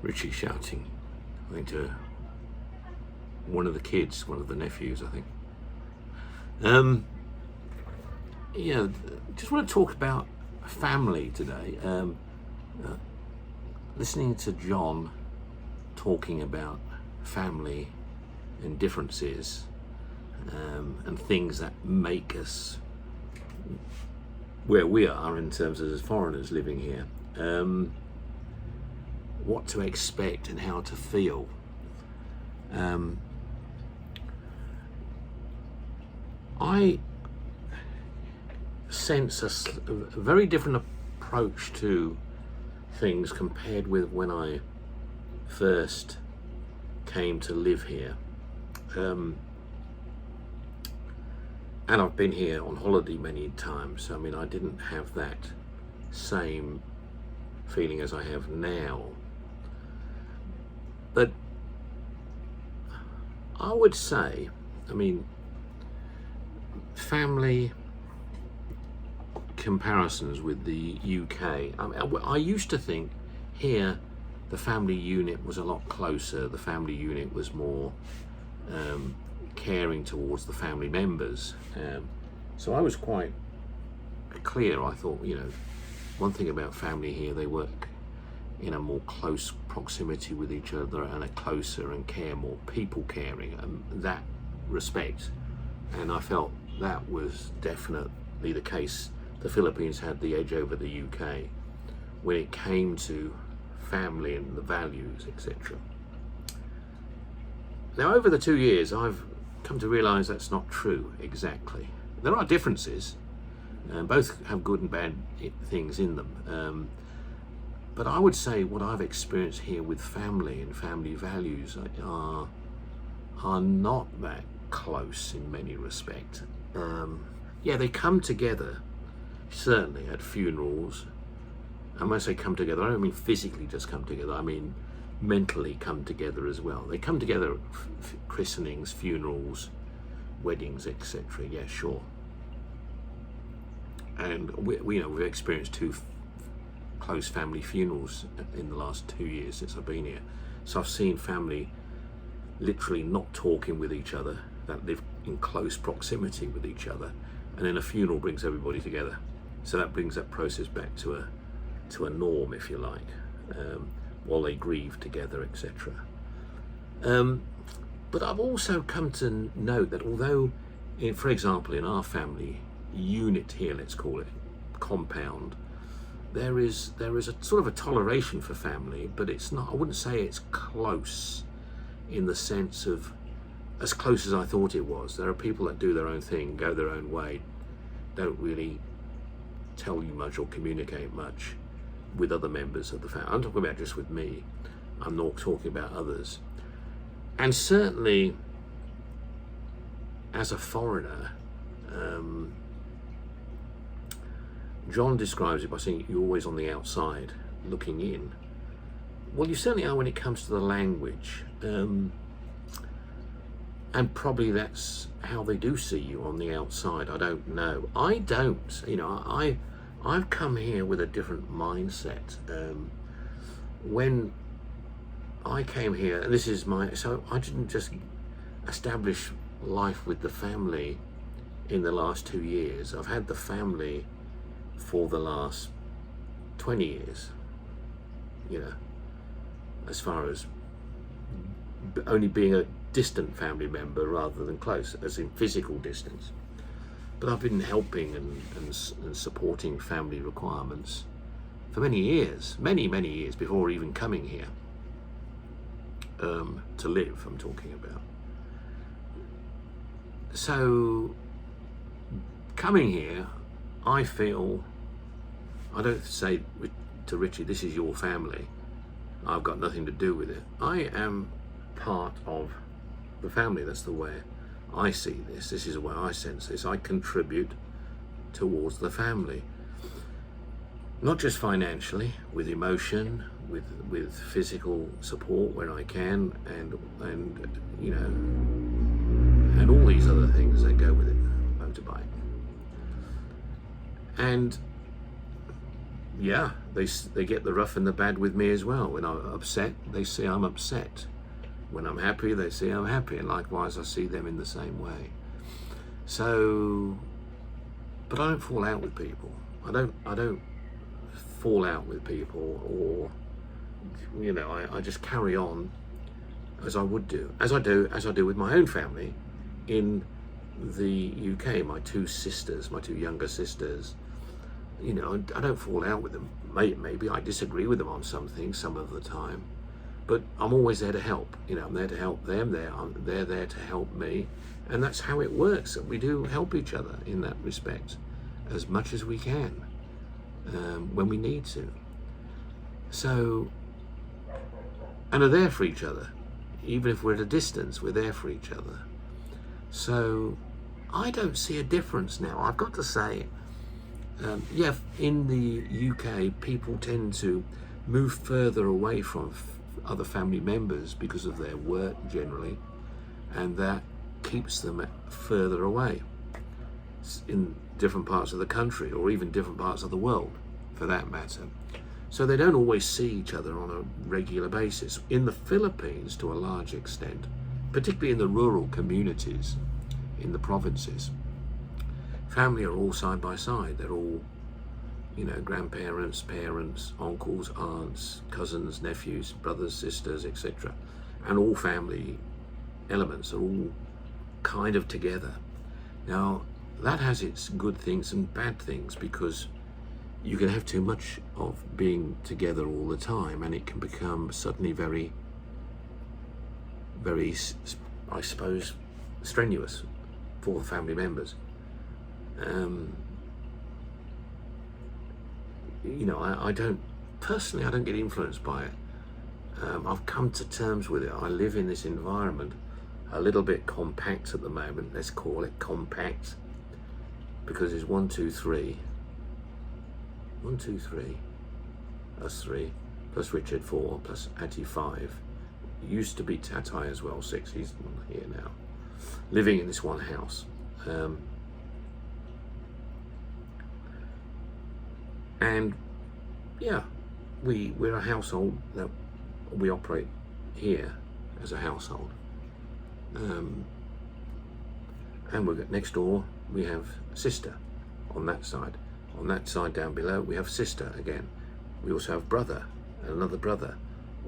Richie shouting, I think, to one of the kids, one of the nephews, I think. Yeah, just want to talk about family today. Listening to John talking about family and differences, and things that make us where we are in terms of as foreigners living here, what to expect and how to feel. I sense a very different approach to things compared with when I first came to live here. And I've been here on holiday many times. I mean, I didn't have that same feeling as I have now. But I would say, I mean, family comparisons with the UK. I used to think here the family unit was a lot closer. The family unit was more caring towards the family members. So I was quite clear. I thought, one thing about family here, they work in a more close proximity with each other and a closer and care more people caring, and that respect. And I felt that was definitely the case. The Philippines had the edge over the UK when it came to family and the values, etc. Now, over the 2 years, I've come to realize that's not true exactly. There are differences, both have good and bad things in them. But I would say what I've experienced here with family and family values are not that close in many respects. Yeah, they come together, certainly at funerals. And when I say come together, I don't mean physically just come together, I mean mentally come together as well. They come together at christenings, funerals, weddings, etc. Yeah, sure. And we've experienced two close family funerals in the last 2 years since I've been here. So I've seen family literally not talking with each other, that live in close proximity with each other, and then a funeral brings everybody together. So that brings that process back to a norm, if you like, while they grieve together, etc. But I've also come to note that although, for example, in our family unit here, let's call it compound, there is a sort of a toleration for family, but it's not, I wouldn't say it's close in the sense of as close as I thought it was. There are people that do their own thing, go their own way, don't really tell you much or communicate much with other members of the family. I'm talking about just with me. I'm not talking about others. And certainly, as a foreigner, John describes it by saying you're always on the outside looking in. Well, you certainly are when it comes to the language. And probably that's how they do see you on the outside. I don't know. I don't. I've come here with a different mindset. When I came here, and so I didn't just establish life with the family in the last 2 years. I've had the family for the last 20 years, as far as only being a distant family member rather than close, as in physical distance. But I've been helping and supporting family requirements for many years, many years before even coming here to live, I'm talking about. So coming here, I feel, I don't say to Richie, this is your family, I've got nothing to do with it. I am part of the family. That's the way I see this. This is the way I sense this. I contribute towards the family, not just financially, with emotion, with physical support when I can, and all these other things that go with it, motorbike. And yeah, they get the rough and the bad with me as well. When I'm upset, they see I'm upset. When I'm happy, they see I'm happy, and likewise I see them in the same way. So, but I don't fall out with people. I don't fall out with people, or I just carry on as I would do, as I do with my own family in the UK. My two younger sisters. I don't fall out with them. Maybe I disagree with them on some things some of the time, but I'm always there to help. I'm there to help them. They're there to help me, and that's how it works. And we do help each other in that respect as much as we can when we need to. So, and are there for each other, even if we're at a distance. We're there for each other. So, I don't see a difference now. I've got to say. In the UK, people tend to move further away from other family members because of their work generally, and that keeps them further away in different parts of the country, or even different parts of the world for that matter. So they don't always see each other on a regular basis. In the Philippines, to a large extent, particularly in the rural communities, in the provinces, family are all side by side. They're all, grandparents, parents, uncles, aunts, cousins, nephews, brothers, sisters, etc. And all family elements are all kind of together. Now, that has its good things and bad things, because you can have too much of being together all the time, and it can become suddenly very, very, I suppose, strenuous for the family members. I don't get influenced by it. I've come to terms with it. I live in this environment, a little bit compact at the moment. Let's call it compact, because it's 1, 2, 3, us 3, plus Richard 4, plus Atty 5. Used to be Tatai as well, 6. He's not here now. Living in this one house. And yeah, we're a household that we operate here as a household. And next door we have sister on that side. On that side down below we have sister again. We also have brother and another brother,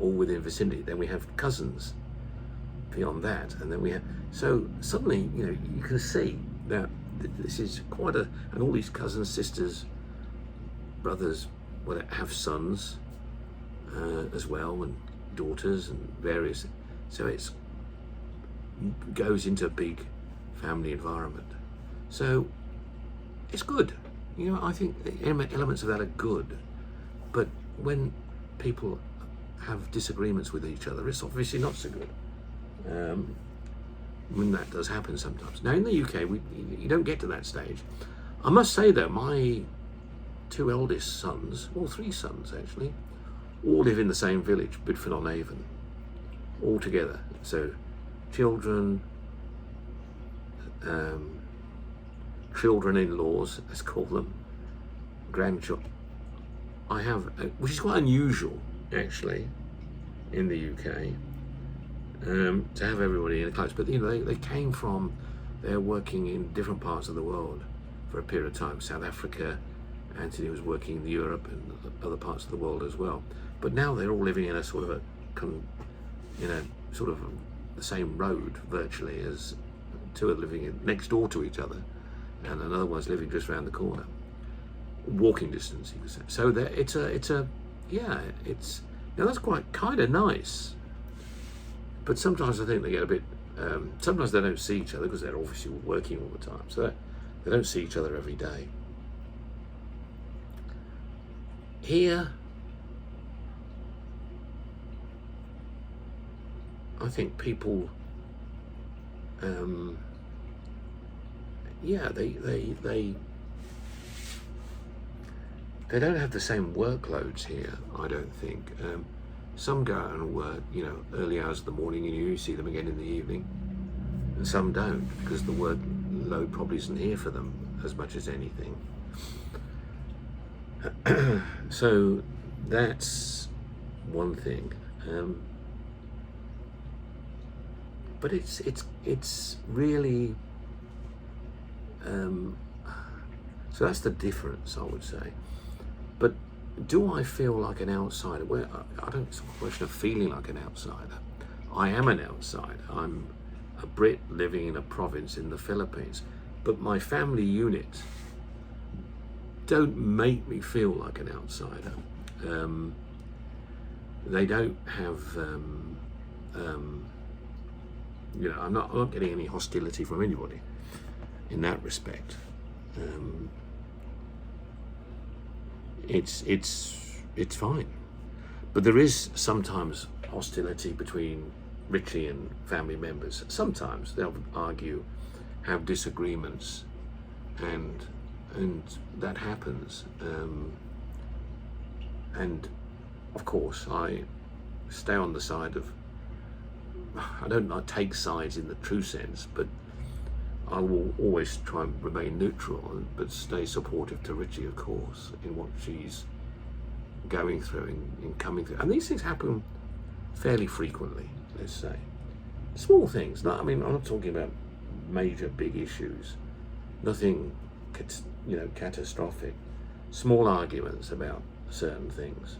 all within vicinity. Then we have cousins beyond that, and then we have, so suddenly you can see that this is quite and all these cousins, sisters, brothers have sons as well, and daughters, and various, so it goes into a big family environment. So it's good. I think the elements of that are good, but when people have disagreements with each other, it's obviously not so good. When that does happen sometimes. Now in the UK, you don't get to that stage. I must say though, my 2 eldest sons, or 3 sons actually, all live in the same village, Bidford-on-Avon, all together. So children, children-in-laws, let's call them, grandchildren. I have, which is quite unusual actually in the UK, to have everybody in close. But they came from, they're working in different parts of the world for a period of time. South Africa, Anthony was working in Europe and other parts of the world as well. But now they're all living in a sort of the same road virtually, as 2 are living next door to each other, and another one's living just around the corner, walking distance, you could say. So that's quite kind of nice. But sometimes I think they get a bit. Sometimes they don't see each other because they're obviously working all the time, so they don't see each other every day. Here, I think people, they don't have the same workloads here, I don't think. Some go out and work, early hours of the morning, and you see them again in the evening, and some don't, because the workload probably isn't here for them as much as anything. So that's one thing. But it's really so that's the difference, I would say. But do I feel like an outsider? Well, I don't. It's a question of feeling like an outsider. I am an outsider. I'm a Brit living in a province in the Philippines, but my family unit don't make me feel like an outsider. They don't have. I'm not getting any hostility from anybody in that respect. It's fine, but there is sometimes hostility between Richie and family members. Sometimes they'll argue, have disagreements, and that happens. And of course, I stay on the side of. I don't like take sides in the true sense, but I will always try and remain neutral, but stay supportive to Richie, of course, in what she's going through and coming through. And these things happen fairly frequently, let's say. Small things. I'm not talking about major, big issues. Nothing, catastrophic. Small arguments about certain things.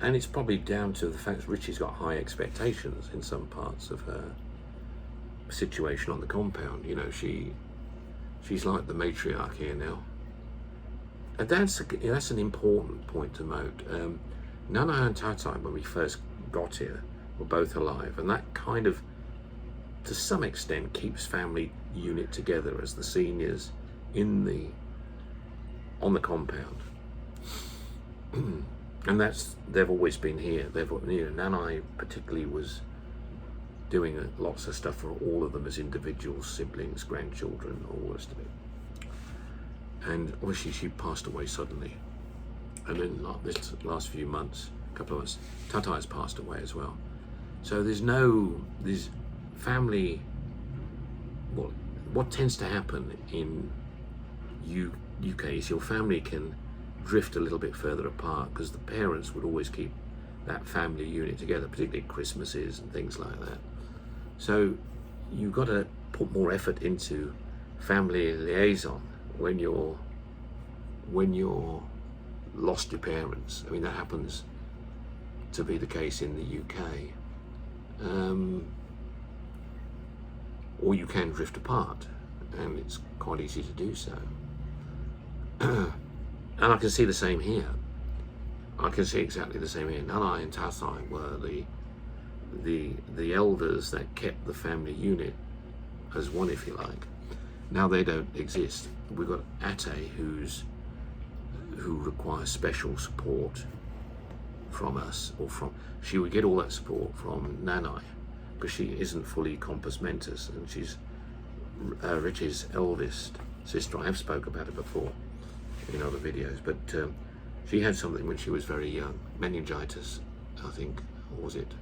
And it's probably down to the fact that Richie's got high expectations in some parts of her situation on the compound. She's like the matriarch here now. And that's an important point to note. Nana and Tatai, when we first got here, were both alive, and that kind of, to some extent, keeps family unit together as the seniors on the compound. And they've always been here. Nanai particularly was doing lots of stuff for all of them as individuals, siblings, grandchildren, all the rest of it. And obviously she passed away suddenly. And in this last few months, couple of months, Tatai has passed away as well. So there's family. What tends to happen in UK is your family can drift a little bit further apart because the parents would always keep that family unit together, particularly at Christmases and things like that. So you've got to put more effort into family liaison when you're lost your parents. That happens to be the case in the UK. Or you can drift apart, and it's quite easy to do so. And I can see the same here. I can see exactly the same here. Nanai and Tatai were the elders that kept the family unit as one, if you like. Now they don't exist. We've got Ate, who requires special support from us, she would get all that support from Nanai, because she isn't fully compos mentis, and she's Richie's eldest sister. I have spoke about it before in other videos, but she had something when she was very young, meningitis, I think, or was it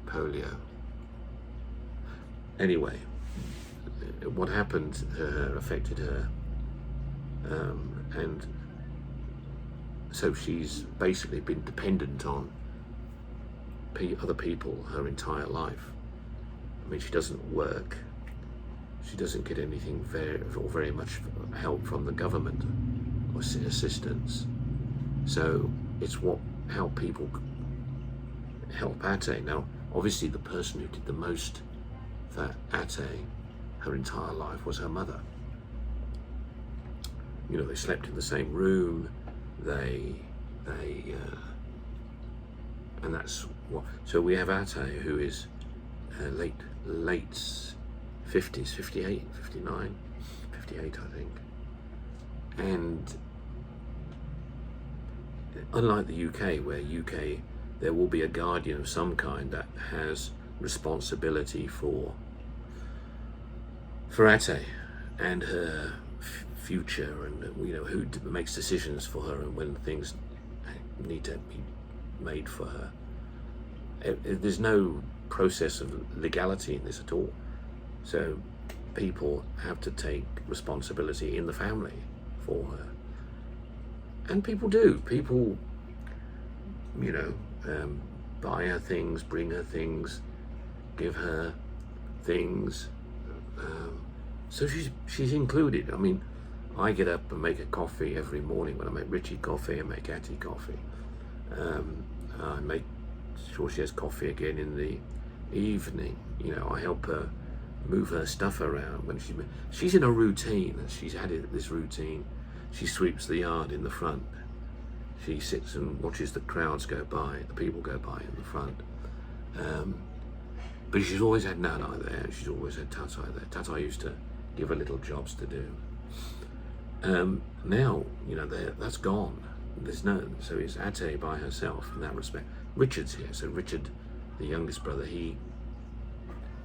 polio? Anyway, what happened to her affected her, and so she's basically been dependent on other people her entire life. She doesn't work, she doesn't get anything very much help from the government or assistance. So it's how people help Ate. Now, obviously, the person who did the most for Ate her entire life was her mother. They slept in the same room. And that's what. So we have Ate, who is late 50s, 58, 59, 58, I think. And unlike the UK, where there will be a guardian of some kind that has responsibility for Ate and her future, and who makes decisions for her and when things need to be made for her. There's no process of legality in this at all. So people have to take responsibility in the family for her. And people do. People, you know, buy her things, bring her things, give her things. So she's included. I mean, I get up and make a coffee every morning. When I make Richie coffee, I make Hattie coffee. I make sure she has coffee again in the evening. You know, I help her move her stuff around when she's in a routine, and she's added this routine. She sweeps the yard in the front. She sits and watches the crowds go by, the people go by in the front. But she's always had Nana there. She's always had Tata there. Tata used to give her little jobs to do. Now, you know, that's gone. There's no, so it's Ate by herself in that respect. Richard's here, so Richard, the youngest brother, he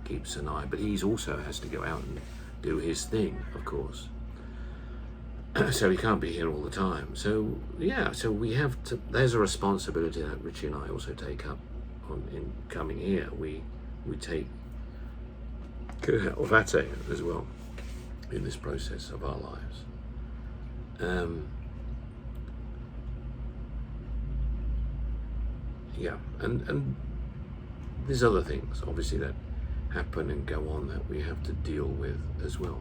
keeps an eye, but he's also has to go out and do his thing, of course. So he can't be here all the time. So yeah, so we have to, there's a responsibility that Richie and I also take up in coming here. We take care of Ate as well in this process of our lives. Yeah, and there's other things obviously that happen and go on that we have to deal with as well.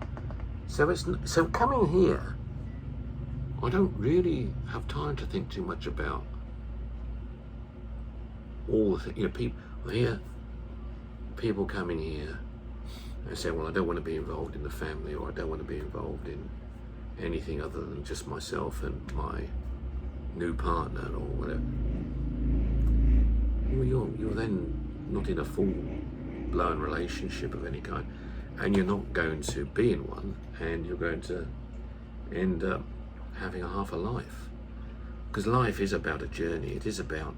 So coming here, I don't really have time to think too much about all the things. You know, people coming here and say, well, I don't want to be involved in the family, or I don't want to be involved in anything other than just myself and my new partner or whatever. Well, you're then not in a full-blown relationship of any kind, and you're not going to be in one, and you're going to end up having a half a life. Because life is about a journey. It is about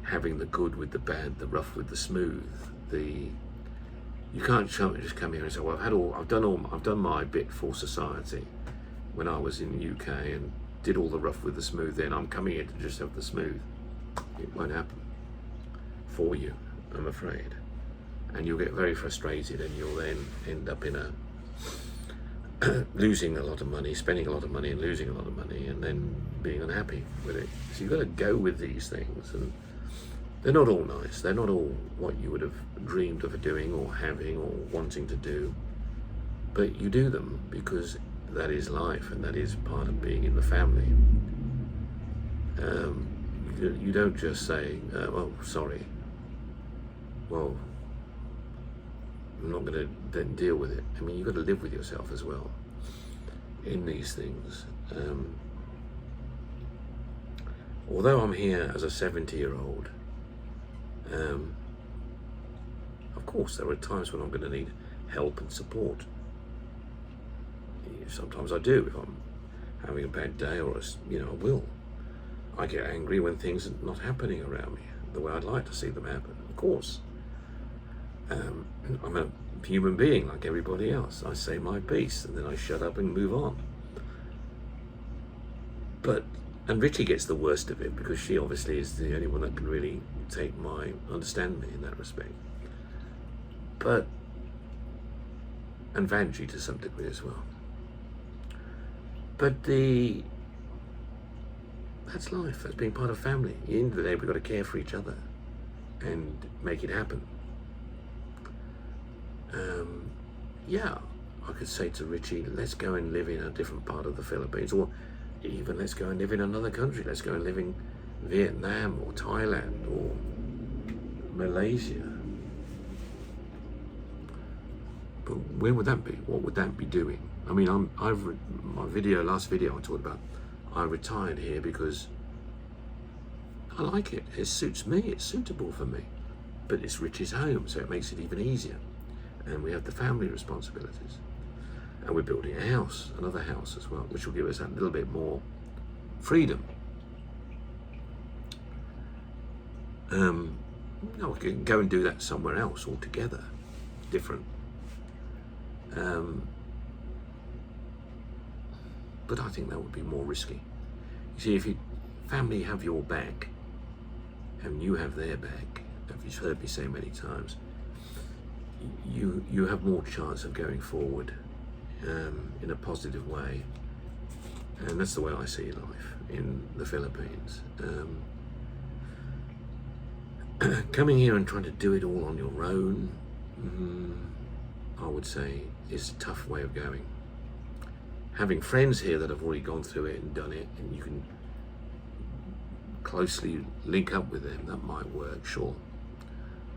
having the good with the bad, the rough with the smooth. You can't just come here and say, well, I've done my bit for society when I was in the UK and did all the rough with the smooth, then I'm coming here to just have the smooth. It won't happen for you, I'm afraid. And you'll get very frustrated, and you'll then end up in a losing a lot of money, spending a lot of money and losing a lot of money, and then being unhappy with it. So you've got to go with these things, and they're not all nice. They're not all what you would have dreamed of doing or having or wanting to do, but you do them because that is life, and that is part of being in the family. You don't just say, well, sorry, well, I'm not going to then deal with it. I mean, you've got to live with yourself as well in these things. Although I'm here as a 70-year-old, of course there are times when I'm going to need help and support. Sometimes I do. If I'm having a bad day, or I will. I get angry when things are not happening around me the way I'd like to see them happen, of course. I'm a human being like everybody else. I say my piece and then I shut up and move on. And Richie gets the worst of it, because she obviously is the only one that can really understand me in that respect. And Vanjie to some degree as well. But that's life. That's being part of family. At the end of the day, we've got to care for each other and make it happen. Yeah, I could say to Richie, let's go and live in a different part of the Philippines, or even let's go and live in another country. Let's go and live in Vietnam or Thailand or Malaysia. But where would that be? What would that be doing? I mean, last video I talked about, I retired here because I like it. It suits me. It's suitable for me. But it's Richie's home, so it makes it even easier. And we have the family responsibilities. And we're building a house, another house as well, which will give us a little bit more freedom. We can go and do that somewhere else altogether, different. But I think that would be more risky. You see, if your family have your back and you have their back, as you've heard me say many times, you have more chance of going forward in a positive way, and that's the way I see life in the Philippines. Coming here and trying to do it all on your own, I would say, is a tough way of going. Having friends here that have already gone through it and done it, and you can closely link up with them, that might work, sure.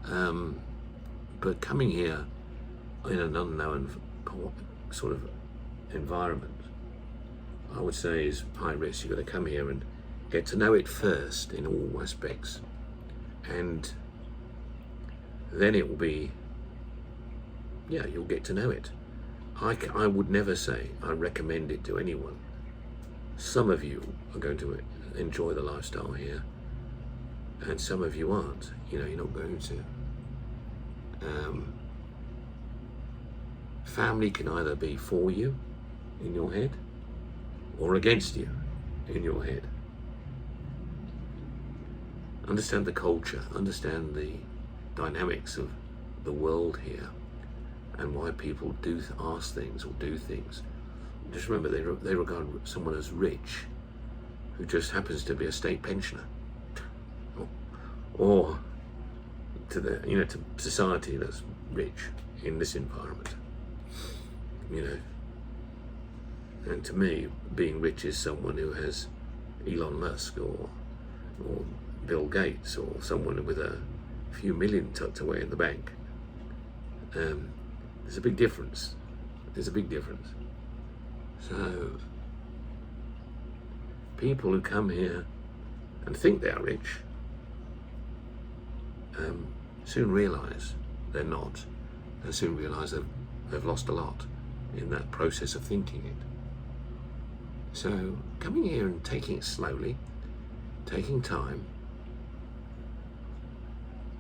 But coming here in an unknown sort of environment, I would say, is high risk. You've got to come here and get to know it first in all aspects, and then it will be, yeah, you'll get to know it. I would never say I recommend it to anyone. Some of you are going to enjoy the lifestyle here, and some of you aren't. You know, you're not going to. Family can either be for you in your head or against you in your head. Understand the culture, understand the dynamics of the world here, and why people ask things or do things. Just remember, they regard someone as rich who just happens to be a state pensioner, or to to society that's rich in this environment. And to me, being rich is someone who has Elon Musk or Bill Gates, or someone with a few million tucked away in the bank. There's a big difference. So people who come here and think they are rich soon realize they're not, and soon realize they've lost a lot in that process of thinking it. So coming here and taking it slowly, taking time,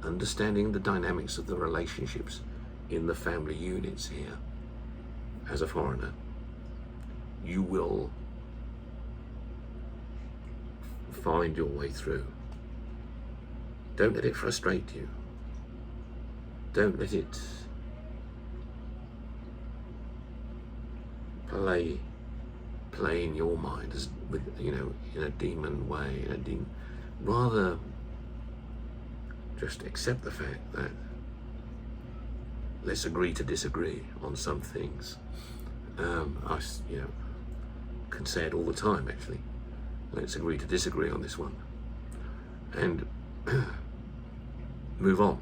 understanding the dynamics of the relationships in the family units here as a foreigner, you will find your way through. Don't let it frustrate you. Don't let it play in your mind as in a demon way. Rather, just accept the fact that let's agree to disagree on some things. I can say it all the time, actually. Let's agree to disagree on this one, and move on.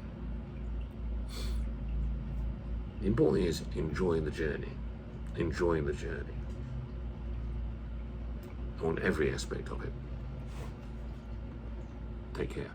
The important thing is enjoying the journey on every aspect of it. Take care.